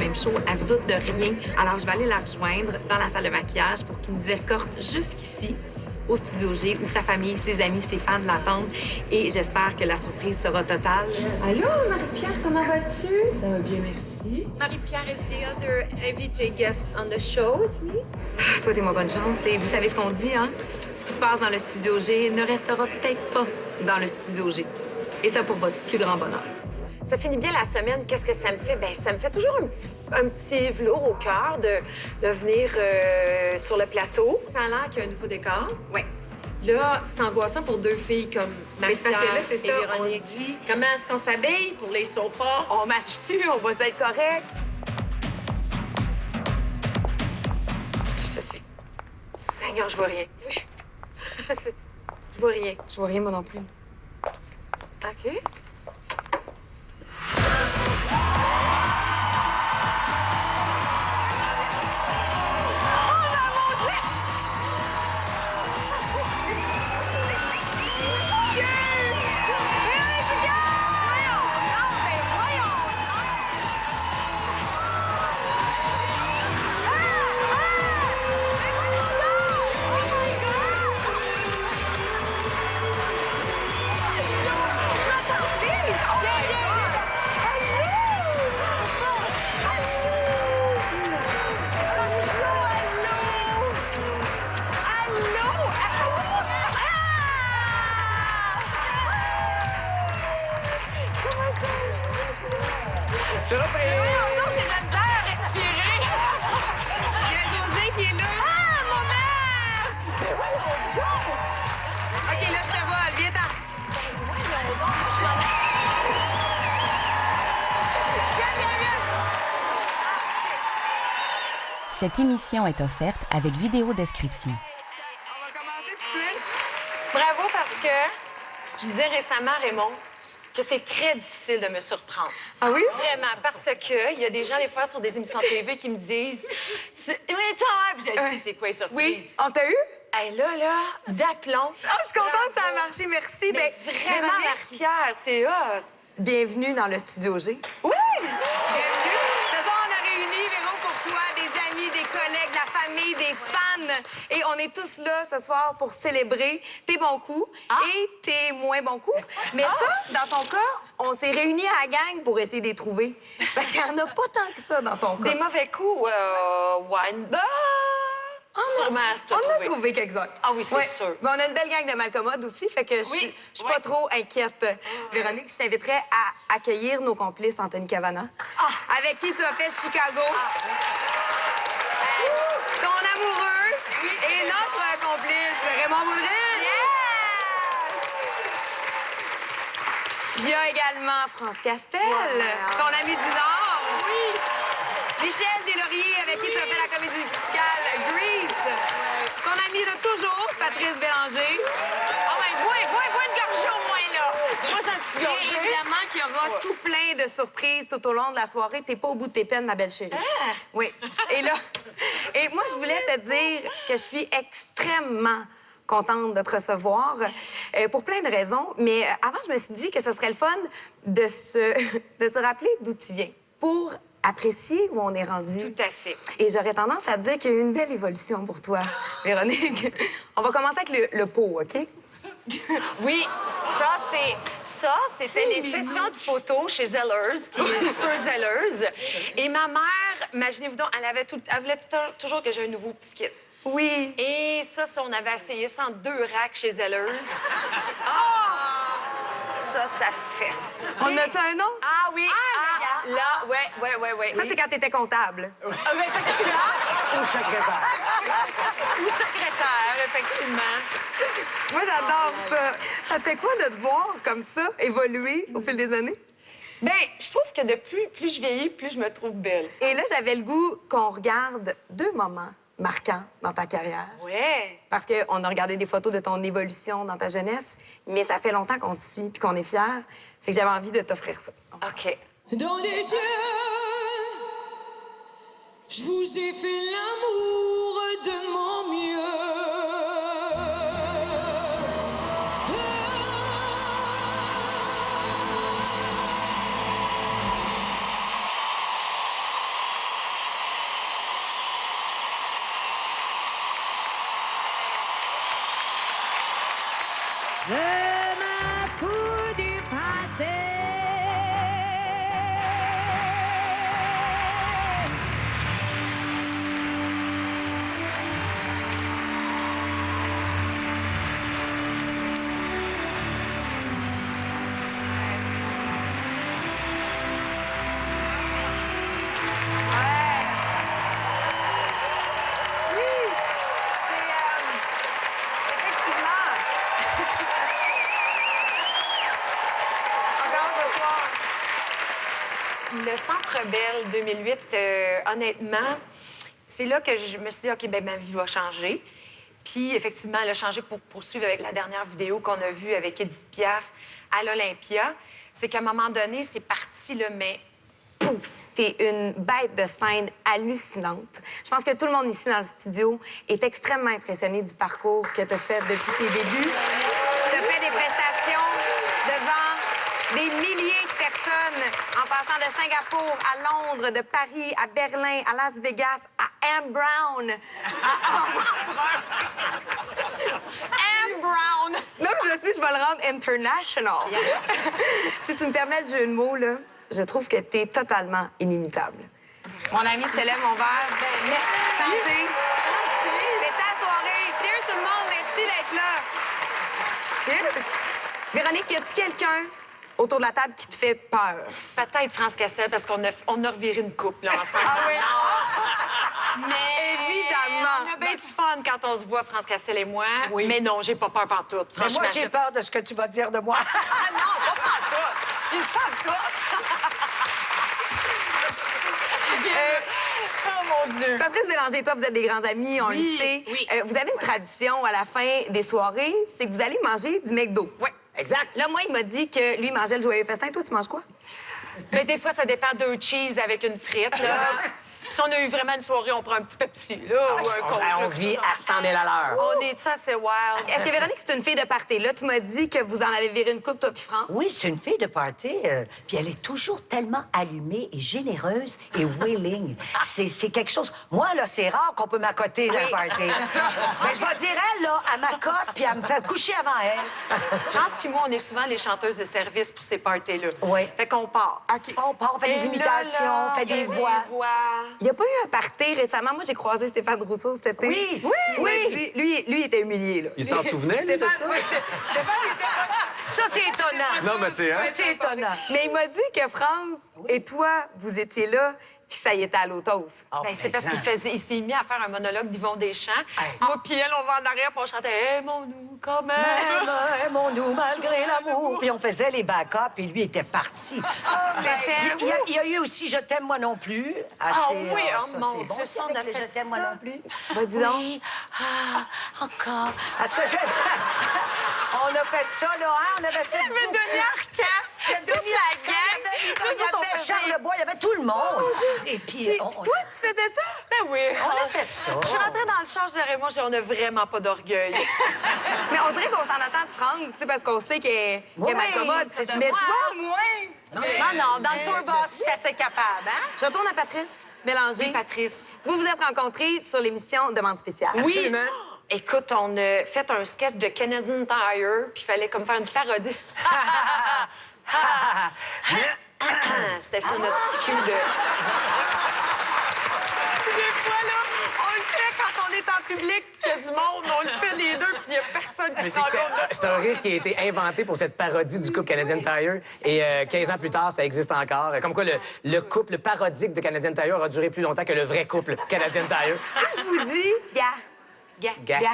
même show, elle se doute de rien. Alors, je vais aller la rejoindre dans la salle de maquillage pour qu'il nous escorte jusqu'ici, au Studio G, où sa famille, ses amis, ses fans l'attendent. Et j'espère que la surprise sera totale. Allô, Marie-Pierre, comment vas-tu? Ça va bien, merci. Marie-Pierre is the other invité guest on the show with me. Souhaitez-moi bonne chance. Et vous savez ce qu'on dit, hein? Ce qui se passe dans le Studio G ne restera peut-être pas dans le Studio G. Et ça pour votre plus grand bonheur. Ça finit bien la semaine. Qu'est-ce que ça me fait? Bien, ça me fait toujours un petit velours au cœur de venir sur le plateau. Ça a l'air qu'il y a un nouveau décor. Oui. Là, c'est angoissant pour deux filles comme Mais c'est parce que là, c'est ça, et Véronique. on dit... Comment est-ce qu'on s'habille pour les sofas? On match-tu? On va être correct? Je te suis. Seigneur, je vois rien. Oui. Je vois rien. Je vois rien, moi non plus. OK. C'est là, J'ai de la misère à respirer. Il y a José qui est là. Ah, mon mère! Mais voyons donc! OK, là, je te vois. Viens-t'en. Voyons donc, je m'en ai... Cette émission est offerte avec vidéo description. On va commencer tout de suite. Bravo parce que je disais récemment à Raymond que c'est très difficile de me surprendre. Ah oui? Vraiment, parce que il y a des gens, des fois, sur des émissions de TV qui me disent « Mais toi! » Puis je sais c'est quoi les surprises. Oui. On t'a eu? Hey, là, d'aplomb. Oh, je suis contente que ça a marché. Merci. Mais vraiment, Véronique, Marie-Pierre, c'est hot. bienvenue dans le Studio G. Oui! Bienvenue. Ce soir, on a réuni, Véro, pour toi, des amis, des collègues, la famille, des fans. Et on est tous là ce soir pour célébrer tes bons coups et tes moins bons coups. Mais ça, dans ton cas, on s'est réunis à la gang pour essayer de les trouver. Parce qu'il n'y en a pas tant que ça dans ton cas. Des mauvais coups, Wanda. Sûrement, t'as On a trouvé quelques-uns. Ah oui, c'est sûr. Mais on a une belle gang de malcommodes aussi, fait que je suis pas trop inquiète. Véronique, je t'inviterais à accueillir nos complices Anthony Cavana, avec qui tu as fait Chicago. Ton amoureux et notre complice, Raymond Boudry. Il y a également France Castel, ton ami du Nord. Oui. Michel Deslauriers, avec qui tu as fait la comédie musicale Grease. Ton ami de toujours, Patrice Bélanger. Ah ouais, bois une gorgée au moins, là. Moi, ça me Et évidemment qu'il y aura tout plein de surprises tout au long de la soirée. T'es pas au bout de tes peines, ma belle chérie. Oui. Et là, moi, je voulais te dire que je suis extrêmement contente de te recevoir pour plein de raisons. Mais avant, je me suis dit que ce serait le fun de se rappeler d'où tu viens pour apprécier où on est rendu. Tout à fait. Et j'aurais tendance à te dire qu'il y a eu une belle évolution pour toi, Véronique. On va commencer avec le pot, OK? Oui, c'était les sessions de photos chez Zellers, qui est Feu Zellers. Et ma mère, imaginez-vous donc, elle voulait toujours que j'ai un nouveau petit kit. Oui. Et ça, on avait essayé ça en 2 racks chez Zellers. Ça fesse. On a-tu un nom? Ah oui, là, ouais. Ça, c'est quand t'étais comptable. Effectivement. Au secrétaire. Ou secrétaire, effectivement. Moi, j'adore ça. Ça te fait quoi de te voir comme ça évoluer au fil des années? Bien, je trouve que de plus je vieillis, plus je me trouve belle. Et là, j'avais le goût qu'on regarde 2 moments marquants dans ta carrière. Ouais. Parce qu'on a regardé des photos de ton évolution dans ta jeunesse, mais ça fait longtemps qu'on te suit puis qu'on est fiers. Fait que j'avais envie de t'offrir ça. OK. Dans les yeux, je vous ai fait l'amour de mon mieux. Rebelle 2008, honnêtement, c'est là que je me suis dit, OK, ben ma vie va changer. Puis, effectivement, elle a changé pour poursuivre avec la dernière vidéo qu'on a vue avec Édith Piaf à l'Olympia. C'est qu'à un moment donné, c'est parti, là, mais pouf! T'es une bête de scène hallucinante. Je pense que tout le monde ici dans le studio est extrêmement impressionné du parcours que t'as fait depuis tes débuts. T'as fait des prestations devant des milliers de personnes, en passant de Singapour à Londres, de Paris à Berlin, à Las Vegas, à Anne Brown. Anne Brown! Non, je sais, je vais le rendre international. Si tu me permets le jeu de mots, là, je trouve que t'es totalement inimitable. Merci. Mon ami, je te lève mon verre. Ben, merci. Santé. C'est ta soirée. Cheers tout le monde. Merci d'être là. Cheers. Véronique, y a-tu quelqu'un autour de la table qui te fait peur? Peut-être France Castel, parce qu'on a reviré une couple, là, ensemble. Ah oui? Mais évidemment. on a bien du fun quand on se voit, France Castel et moi. Oui. Mais non, j'ai pas peur pantoute. Mais Franchement, moi, j'ai peur de ce que tu vas dire de moi. Ah non, pas pantoute. Ils savent tout. Oh, mon Dieu! Patrice Bélanger et toi, vous êtes des grands amis, on Oui, le sait. oui. Vous avez une tradition à la fin des soirées, c'est que vous allez manger du McDo. Oui. Exact. Là, moi, il m'a dit que lui mangeait le joyeux festin. Toi, tu manges quoi? Mais des fois, ça dépend d'un cheese avec une frite, là. Si on a eu vraiment une soirée, on prend un petit Pepsi, là, ou un Coke, On là, vit ça. à 100 000 à l'heure. On est ça, c'est wild. Est-ce que Véronique, c'est une fille de party? Là, tu m'as dit que vous en avez viré une coupe, toi puis France. Oui, c'est une fille de party, puis elle est toujours tellement allumée et généreuse et willing. C'est quelque chose... Moi, là, c'est rare qu'on peut m'accoter dans un party. Mais je vais dire, elle, là, elle m'accote, puis elle me fait coucher avant elle. France puis moi, on est souvent les chanteuses de service pour ces parties-là. Oui. Fait qu'on part. On part, on fait des Et imitations, là, on fait des voix. Il n'y a pas eu un party récemment. Moi, j'ai croisé Stéphane Rousseau cet été. Oui, Il m'a dit- lui, il était humilié, là. Il s'en souvenait, lui, de ça? Ça, c'est étonnant. Non, mais c'est... Ça, c'est étonnant. Mais il m'a dit que France et toi, vous étiez là, puis ça y était à l'autos. Oh, Ben, c'est parce plaisant. il s'est mis à faire un monologue d'Yvon Deschamps. Hey. Moi puis elle, on va en arrière, puis on chantait « Aimons-nous quand même! Aimons-nous malgré l'amour. Puis on faisait les backups, et lui était parti. C'était... Il y a eu aussi Je t'aime moi non plus. Assez, oui, oh ça, mon c'est bon, Dieu, aussi, ça, on avec a les fait Je t'aime moi ça. non plus. Vas-y donc. Oui. Ah, encore. En tout cas, on a fait ça, là, hein? On avait fait... Mais Denis Arcand, toute la gang. Il y avait Charles Bois, il y avait tout le monde. Et puis, Toi, tu faisais ça? Ben oui. on a fait ça. Je suis rentrée dans le char, je dirais, moi, on n'a vraiment pas d'orgueil. Mais on dirait qu'on s'en attend de France, tu sais, parce qu'on sait qu'elle Oui, est mal commode. c'est ça. Mais Moi, toi, Non, dans le tour boss, je suis assez capable, hein? je retourne à Patrice Bélanger. Oui, Patrice. Vous vous êtes rencontrés sur l'émission Demande spéciale. Oui. Écoute, on a fait un sketch de Canadian Tire, puis il fallait comme faire une parodie. C'était ça, notre petit cul de... Des fois, là, on le fait quand on est en public, qu'il y a du monde, on le fait les deux, puis il n'y a personne qui Mais se rend compte de c'est un rire qui a été inventé pour cette parodie du couple Canadian Tire. Et 15 ans plus tard, ça existe encore. Comme quoi, le couple parodique de Canadian Tire a duré plus longtemps que le vrai couple Canadian Tire. Si je vous dis, gars, Gars. Gars. gars,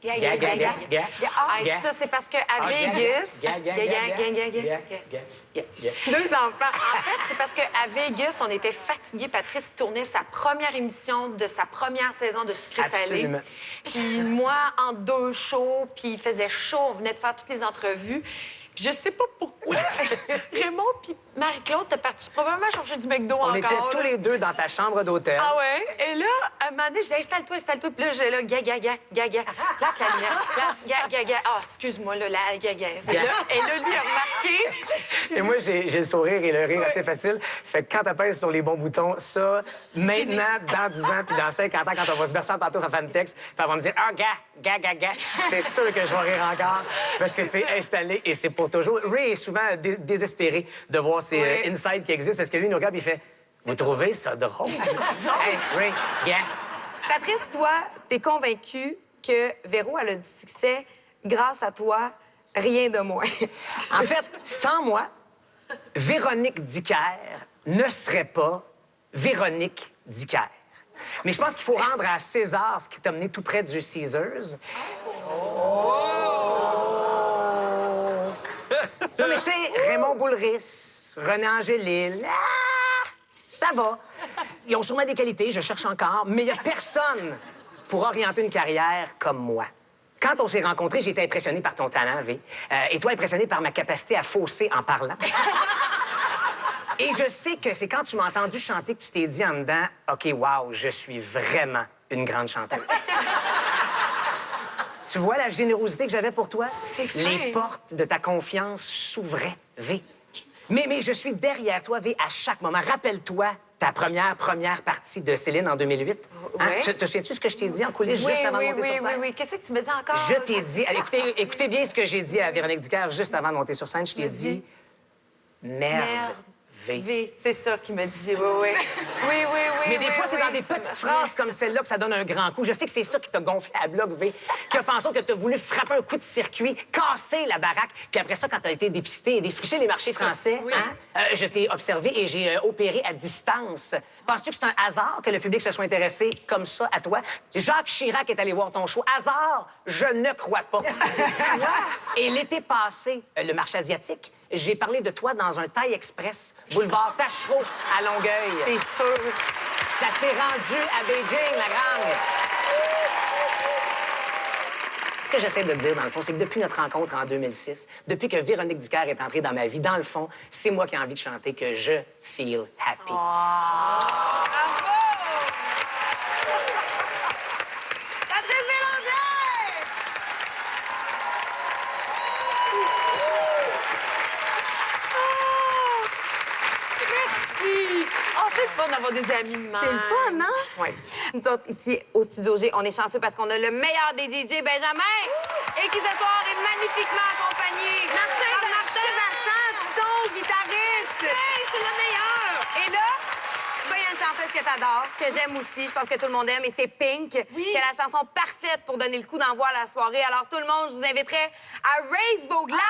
Gars, gars, gars, gars. Ah, Gars. ça, c'est parce qu'à Ah, Vegas... gars, gars, gars, gars, gars, gars, gars, gars. deux enfants. En fait, c'est parce qu'à Vegas, on était fatigués. Patrice tournait sa première émission de sa première saison de Sucré Salé. Absolument. Puis moi, en 2 shows, puis il faisait chaud, on venait de faire toutes les entrevues. Puis je sais pas pourquoi. Raymond puis Marie-Claude, t'es parti probablement chercher du McDo encore. On était tous là. les deux dans ta chambre d'hôtel. Ah ouais? Et là, à un moment donné, je disais, installe-toi. Puis là, j'ai là, gars. Place la lumière. Place, gars. Ah, excuse-moi, là, gars. Et là, lui, a remarqué. Et moi, j'ai le sourire et le rire assez facile. Fait que quand t'appelles sur les bons boutons, ça, maintenant, dans 10 ans, puis dans 50 ans, quand on va se bercer en pantoufle à faire une texte, puis elle va me dire « Ah, gars, c'est sûr que je vais rire encore. » Parce que c'est installé et c'est pour toujours. Ray est souvent désespéré de voir ces insides qui existent parce que lui, il nous regarde et il fait « Vous trouvez ça drôle? » Hey, Ray, gars. Patrice, toi, t'es convaincu que Véro, elle a du succès grâce à toi, rien de moins. En fait, sans moi, Véronique Dicker ne serait pas Véronique Dicker. Mais je pense qu'il faut rendre à César ce qui t'a mené tout près du Caesars. Non, mais tu sais, Raymond Boulris, René Angélil, Ça va. Ils ont sûrement des qualités, je cherche encore, mais il n'y a personne pour orienter une carrière comme moi. Quand on s'est rencontrés, j'ai été impressionné par ton talent, V. Et toi, impressionné par ma capacité à fausser en parlant. Et je sais que c'est quand tu m'as entendu chanter que tu t'es dit en dedans, OK, wow, je suis vraiment une grande chanteuse. Tu vois la générosité que j'avais pour toi? C'est fin. Les portes de ta confiance s'ouvraient, V. Mais je suis derrière toi, V, à chaque moment. Rappelle-toi ta première partie de Céline en 2008. Hein? Ouais. Te souviens-tu ce que je t'ai dit en coulisses juste avant de monter sur scène? Oui. Qu'est-ce que tu me dis encore? Je t'ai dit... Allez, écoutez bien ce que j'ai dit à Véronique Dicker juste avant de monter sur scène. Je t'ai dit... Merde, V. V, c'est ça qu'il me dit, oui. Mais des fois, c'est dans des petites phrases comme celle-là que ça donne un grand coup. Je sais que c'est ça qui t'a gonflé à bloc, V, qui a fait en sorte que t'as voulu frapper un coup de circuit, casser la baraque. Puis après ça, quand t'as été dépisté et défriché les marchés français, je t'ai observé et j'ai opéré à distance. Penses-tu que c'est un hasard que le public se soit intéressé comme ça à toi? Jacques Chirac est allé voir ton show. Hasard? Je ne crois pas. C'est toi. Et l'été passé, le marché asiatique, j'ai parlé de toi dans un Thaï Express, boulevard Tachereau, à Longueuil. C'est sûr. Ça s'est rendu à Beijing, la grande. Ce que j'essaie de te dire, dans le fond, c'est que depuis notre rencontre en 2006, depuis que Véronique Dicker est entrée dans ma vie, dans le fond, c'est moi qui ai envie de chanter que je feel happy. Patrice Bélanger! Merci. Oh, c'est le fun d'avoir des amis de même. C'est le fun, hein? Oui. Nous autres, ici, au Studio G, on est chanceux parce qu'on a le meilleur des DJ, Benjamin, et qui, ce soir, est magnifiquement accompagné par Martin Vachon, ton guitariste. Hey, c'est le meilleur! Et là, ben, il y a une chanteuse que t'adores, que j'aime aussi, je pense que tout le monde aime, et c'est Pink, qui a la chanson parfaite pour donner le coup d'envoi à la soirée. Alors, tout le monde, je vous inviterai à raise vos glaces!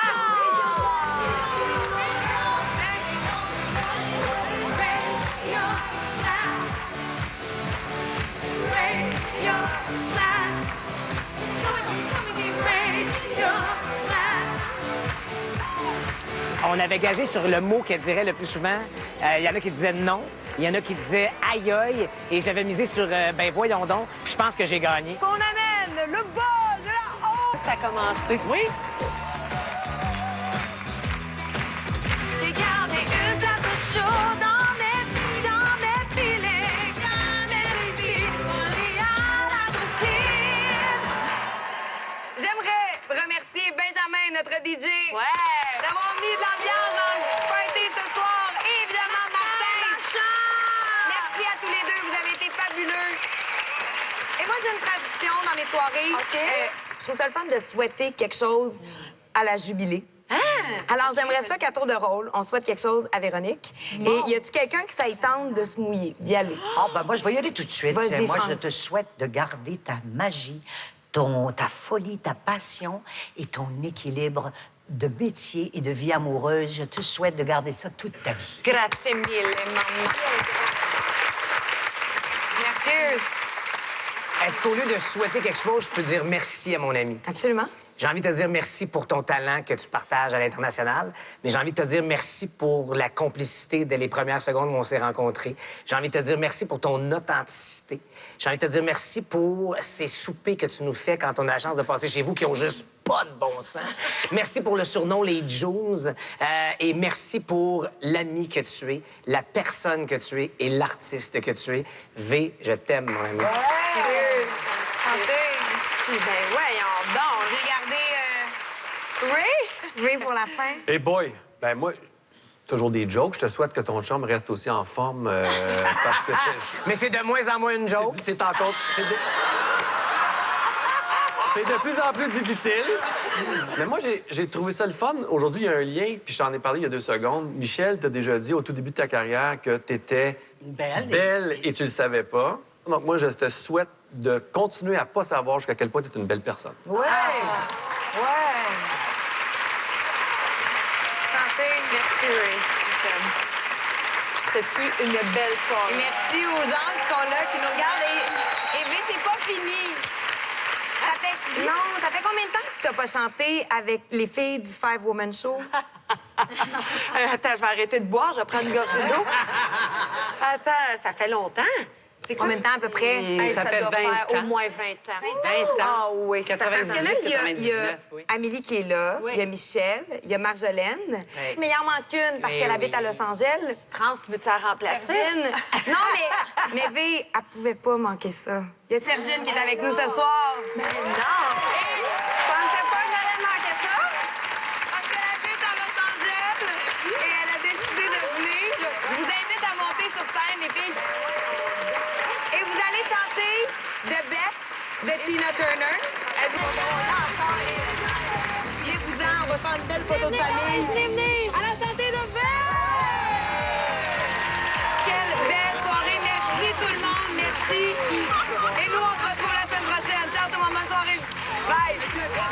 On avait gagé sur le mot qu'elle dirait le plus souvent. Il y en a qui disaient non, il y en a qui disaient aïe aïe, et j'avais misé sur ben voyons donc. Je pense que j'ai gagné. Qu'on amène le vol de la honte! Ça a commencé. Oui. J'ai gardé une place de chaud dans mes filets. J'aimerais remercier Benjamin, notre DJ, d'avoir mis de l'ambiance dans le party ce soir. Et évidemment, Martin. Merci à tous les deux, vous avez été fabuleux. Et moi, j'ai une tradition dans mes soirées. OK. Je trouve ça le fun de souhaiter quelque chose à la jubilée. Alors, j'aimerais ça qu'à tour de rôle, on souhaite quelque chose à Véronique. Et y a-tu quelqu'un qui ça y tente de se mouiller, d'y aller? Ah, ben moi, je vais y aller tout de suite. Vas-y, Moi, France. je te souhaite de garder ta magie, ta folie, ta passion et ton équilibre de métier et de vie amoureuse. Je te souhaite de garder ça toute ta vie. Grazie mille, maman. Merci. Est-ce qu'au lieu de souhaiter quelque chose, je peux dire merci à mon ami? Absolument. J'ai envie de te dire merci pour ton talent que tu partages à l'international, mais j'ai envie de te dire merci pour la complicité dès les premières secondes où on s'est rencontrés. J'ai envie de te dire merci pour ton authenticité. J'ai envie de te dire merci pour ces soupers que tu nous fais quand on a la chance de passer chez vous qui ont juste pas de bon sens. Merci pour le surnom Les Jules et merci pour l'ami que tu es, la personne que tu es et l'artiste que tu es. V, je t'aime, mon ami. Santé. Si, ben voyons donc. J'ai gardé Ray pour la fin. Hey boy, ben moi, c'est toujours des jokes. Je te souhaite que ton chum reste aussi en forme parce que Mais c'est de moins en moins une joke. c'est encore... C'est de plus en plus difficile. Mais moi, j'ai trouvé ça le fun. Aujourd'hui, il y a un lien, puis je t'en ai parlé il y a 2 secondes. Michel t'a déjà dit au tout début de ta carrière que t'étais belle et tu le savais pas. Donc moi, je te souhaite de continuer à pas savoir jusqu'à quel point tu es une belle personne. Ouais! Ouais! Santé. Merci, Ray. Je t'aime. Ce fut une belle Et soirée. merci aux gens qui sont là, qui nous regardent. Et V, c'est pas fini. Ça fait combien de temps que t'as pas chanté avec les filles du Five Woman Show? Attends, je vais arrêter de boire, je vais prendre une gorgée d'eau. Attends, ça fait longtemps. C'est Combien de temps à peu près? Hey, Ça fait doit 20 faire ans. au moins 20 ans. 20 ans. Ah oui, ça fait... Parce que là, il y a 99, oui. Amélie qui est là, il y a Michel, il y a Marjolaine. Oui. Mais il en manque une parce Eh qu'elle habite oui. à Los Angeles. France, veux-tu la remplacer? Sergine. Non, mais V, elle pouvait pas manquer ça. Il y a Sergine qui est avec nous ce soir. Mais non! Je pensais pas que j'allais manquer ça. Parce qu'elle habite à Los Angeles et elle a décidé de venir. Je vous invite à monter sur scène, les filles. Et vous allez chanter The Best de Tina Turner. Venez-vous-en, on va se faire une belle photo de famille. Venez! À la santé de Belle! Quelle belle soirée. Merci tout le monde. Merci. Et nous, on se retrouve la semaine prochaine. Ciao tout le monde. Bonne soirée. Bye.